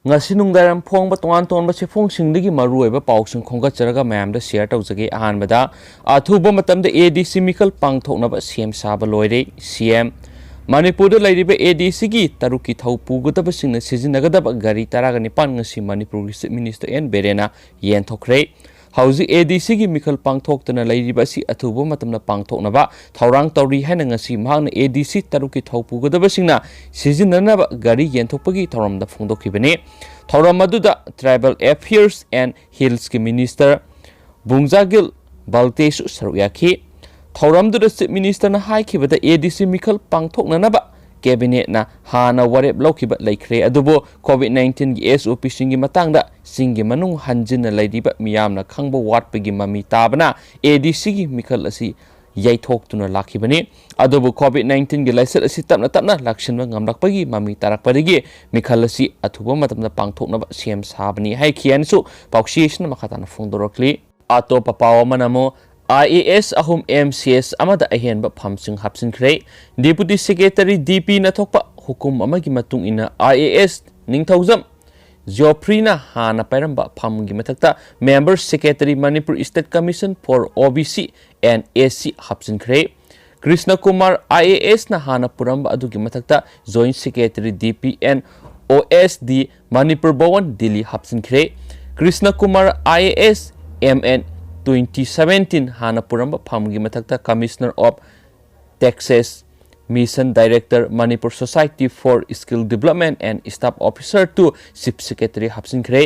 ngasi nungdaram phongba tongan tonba sefongsingdagi maruoiba pausing khongatjaraga mayamda share tawjage ahanbada athuba matamda ADC mikal pangthoknaba CM saba loire CM Manipur da lairiba ADC gi taruki thaupu gudaba singna sizinnagadaba gari taraga nipan ngasi Manipur Chief Minister N Berena yen thokre hauji ADC gi mikal pangthoktana lairiba si athuba matamna pangthoknaba thaurang tawri haina ngasi mahakna ADC taruki thaupu gudaba singna sizinnanaba gari yen thokpagi thauramda phongdokhibani thauram aduda Tribal Affairs and Hills ki Minister Bungjagil Baltesu saruyakhi thauramduda Chief Minister na haikibada ADC mikal pangthoknanaba Cabinet na hana warep laukiba laikre adubo COVID-19 gi SOP singi matangda singi manung hanjina laidiba miyamna khangba watpagi mami tabana ADC gi mikal asi yaithoktuna lakhibani adubo COVID-19 gi laisat asi tapna lakshinba ngamlakpagi mami tarakpadagi mikal asi athuba matamna pangthoknaba CM sabani haikiansu paukshiation makhatana phongdorakli atopa pawamanamo IAS ahum MCS amada ahenba phamsing hapsinkre Deputy Secretary DP na thokpa hukum amagi matung ina IAS ningthaujam Joprina hana pairamba phamgi mathakta Member Secretary Manipur State Commission for OBC and SC hapsinkre Krishna Kumar IAS na hana puramba adugi mathakta Joint Secretary DP and OSD Manipur Bhawan Delhi hapsinkre Krishna Kumar IAS MN 2017 hana puramba phamgi mathakta Commissioner of Taxes Mission Director Manipur Society for Skill Development and Staff Officer to Chief Secretary hapsinkre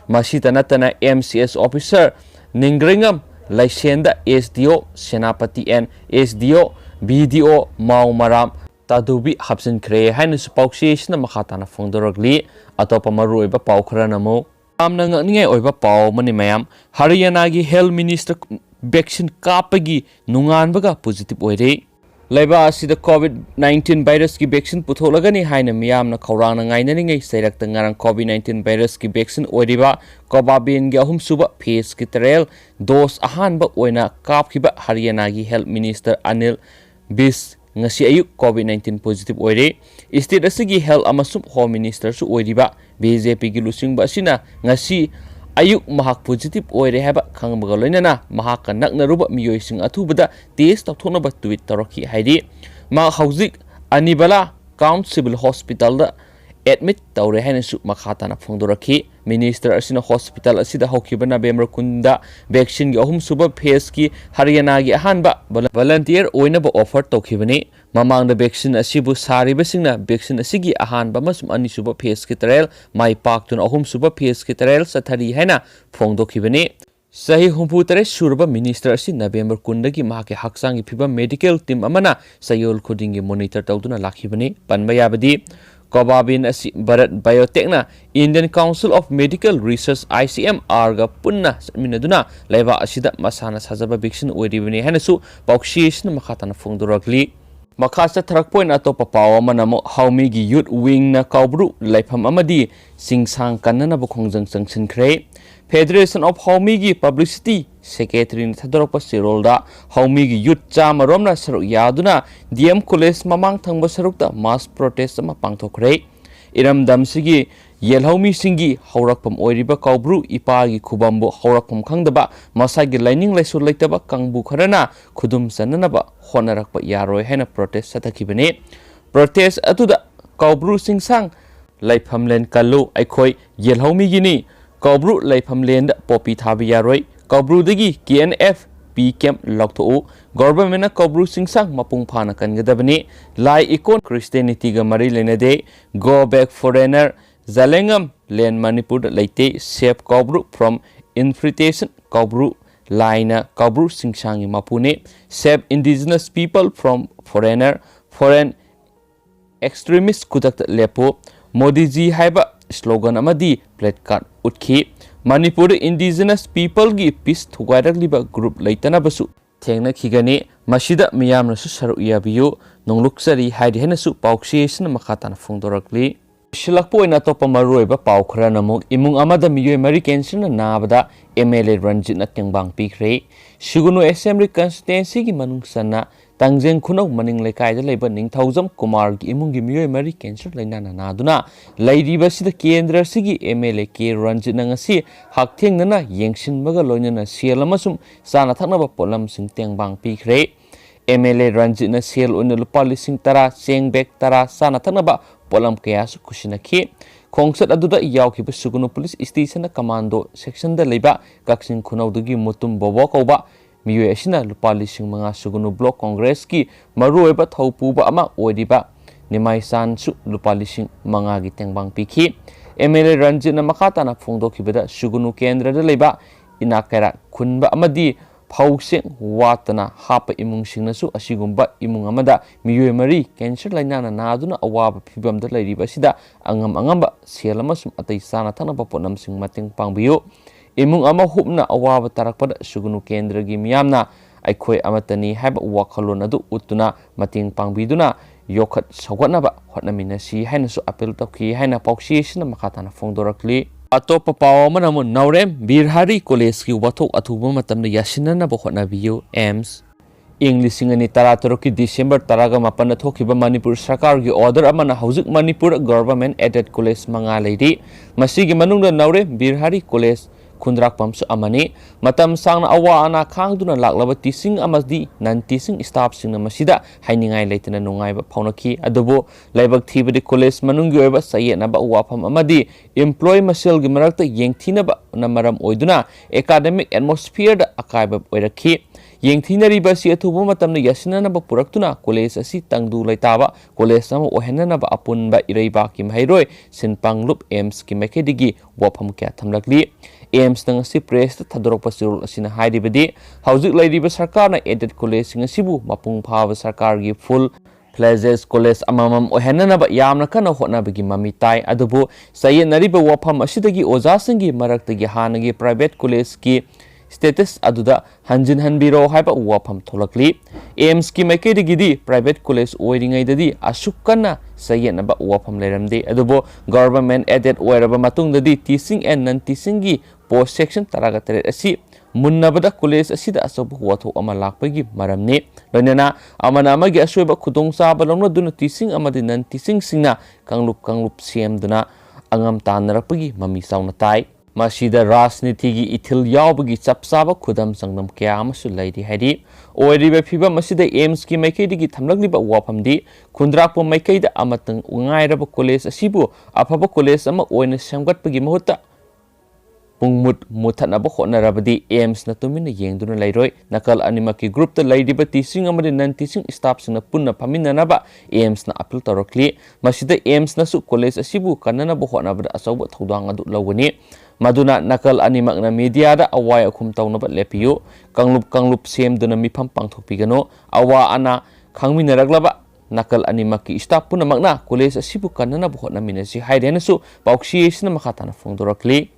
masita natana MCS Officer Ningringam Laisenda SDO Senapati and SDO BDO Maumaram Tadubi hapsinkre haina supaukshiation makhatana phongdoragli atopa maruiba paukharanamo amna ngai oiba paw mani mayam Haryana gi Health Minister vaccine kapagi nunganbaga positive oire laiba asida COVID-19 virus ki vaccine putholagani haina miyamna khawrangna ngainani ngai sairakta ngarang COVID-19 virus ki vaccine oiriba Covaxin gi ahum suba phase ki trial dose ahanba oina kapkiba Haryana gi Health Minister Anil Bis ngasi ayuk COVID-19 positive oire state asigi health amasum home minister su oiriba BJP gi lusingba asina ngasi ayuk mahak positive oire haba khangbaga loinana mahak naknaruba miyoising athubada test tawthonaba tweet taraki haidi ma hauzik Anibala Count Civil Hospital da admit tawre haina su makhatana phongdoraki Minister asina hospital asida hokiba November kunda vaccine gi ahum suba phase ki Haryana gi ahanba volunteer oinaba offer tawkhibani mamang da vaccine asibu sariba singna vaccine asigi ahanba masum ani suba phase ki trial mai paktun ahum suba phase ki trial sathari haina phongdokhibani sahi humputare surba minister asi November kunda gi mahake haksangi phiba medical team amana sayol khodingi monitor tawduna lakhibani panbayabadi Covaxin asi Bharat Biotech na Indian Council of Medical Research ICMR ga punna minaduna laiba asida masana sajaba vaccine oiribani hanasu paukshiation makhatana phongdorakli makhasa tharak point atopa pawa manamo haumi gi youth wing na kaubru laifam amadi singsang kannana bokhongjang changsinkhre Federation of Haumi gi Publicity Secretary Thadorpa Sirolda Haumi gi youth chama romna saruk yaduna DM College mamang thangba sarukta mass protest ama pangthokre iram damsigi yelhaumi singi haurakpam oiriba kaubru ipa gi khubambo haurakpam khangdaba masagi lining laisu laitaba kangbu kharana khudum sananaba honarakpa yaroi hena protest satakibane protest atuda kaubru singsang laifamlen kallu aikhoi yelhaumi gini Kaubru laifamlen popi thabi yaroi Kaubru dagi KNF P camp loktho government na Kaubru singsang mapung phana kangadabani lai icon Christianity ga mari lenade go back foreigner Zalengam land Manipur laite save Kaubru from infiltration Kaubru laina Kaubru singsangi mapune save indigenous people from foreign extremist kudak lepo Modi ji haiba slogan amadi placard utki Manipur indigenous people gi peace thugairagliba group laitana basu thengna khigani masida miyamna su saru yabiyu nongluksari haidi henasu paukshiation makhatana phongdorakli shilakpoina topa maroiba paukhra namuk imung amada miyo American sina nabada MLA Ranjit na tengbang pikre Shigunu Assembly constituency gi manungsana Tangjeng Khunau Maning Lekai Leba Ningthaujam Kumar gi imungi mioi mari cancer lainana naduna lairiba sida kendra sigi MLA K Ranjit ngasi haktheng nana yengsin baga loinana sel amasum sana thaknaba polam sing tengbang pikre MLA Ranjit na sel oina lupa lising tara seng bek tara sana thaknaba polam kaya su kusinaki khongsat aduda yawkiba Sugunu Police Station Commando section da leba Kaksin Khunau dugi mutum bobo kauba miyo asina lupa lising mga Sugunu Block Congress ki marueba thaupuba ama oidiba nimai san su lupa lising mga gitengbang pikhi MLA Ranjit na makata na phongdo kibada Sugunu Kendra da leba inakera khunba amadi phauseng watana hapa imung singna su asigumba imung amada miyo mari cancer lainana naduna awaba phibam da lairiba sida angamba selama sum atai sana thana baponam sing mating pangbiyo imung ama hupna awaba tarakpada Sugunu Kendra gi miyamna aikhoi amatani haba wakhalon adu utuna mating pangbiduna yokhat sawatnaba hotnaminasi haina su apel tawki haina pauksi sina makatana phongdorakli atop paw manamu Naurem Birhari College ki wathok athuba matamna yasinanaba hotnabiyo AIMS English singani taratarok ki December taraga mapana thokiba Manipur Sarkar gi order amana haujuk Manipur Government Aided College manga leidi masigi manungda Naurem Birhari College Khundrak Pamsu Amani, Matam Sang Awa Ana Kangduna Laklaba Tising Amadi, Nan Tising Staff Sing Masida, Hainingai Latina Nungaiba Paunaki, Adobo, Labak Tibadi College Manungueva, Sayanaba Wapam Amadi, Employ Masil Gimarakta Yangtinaba Namaram Oiduna, Academic Atmosphere the Akaiba Oiraki. Yengthina basi athuba matamna yasinanaba puraktuna college asi tangdu laitaba college sama ohenanaba apunba iraiba ki mairoi sinpanglup AIMS ki makedigi wafam kya thamlakli AIMS nang si press thadorok pasirul asina hairibadi haujuk lairiba sarkar na aided college ngasibu mapung phaba sarkar gi full Places College amamam ohenanaba yamna kana hotnabagi mamitai adubu sayenariba wafam asidagi ojasingi maraktagi hanagi private college ki status aduda hanjin hanbiro haiba wafam tholakli AIMS ki makedigi private college oiringai dadi asukana sayenaba wafam leramde adubo government aided oiraba matungdadi teaching and non teaching gi post section taraga teret asi munnabada college asida asobu wathok ama lakpagi maramne loinana amana amagi asoiba khudong saba longna duna teaching amadi non teaching singna kanglup semduna angam tanarakpagi mami sauna tai Masida Rasniti Ithil Yawbagi Chapsaba Kudam Sangnam Kya Amasu Laidi Hadi Oiriba Fiba Masida AIMS ki Maikedi Tamlagliba Wapamdi Kundrakpo Maikeda Amatang Ungairaba College Asibu Apapa College Ama Oina Samgatpagi Mahuta Pungmut Mutanaba Honarabadi AIMS Natumina Yengduna Lairoi Nakal Animaki Group the Ladiba Teaching Amadi Non Teaching Staffs in a Puna Paminanaba AIMS na appeal Torokli Masida AIMS Nasu College Asibu Kanana Bohonabada Asawa Todanga Lawani Maduna nakal animak na media da away akum taw na lepiyo kanglup sem duna mipam pangthokpigano awa ana khangminaraglaba nakal animak ki staff puna magna college asibu kanana buhot na minasi haidena su pauksi sina makatana phongdorakli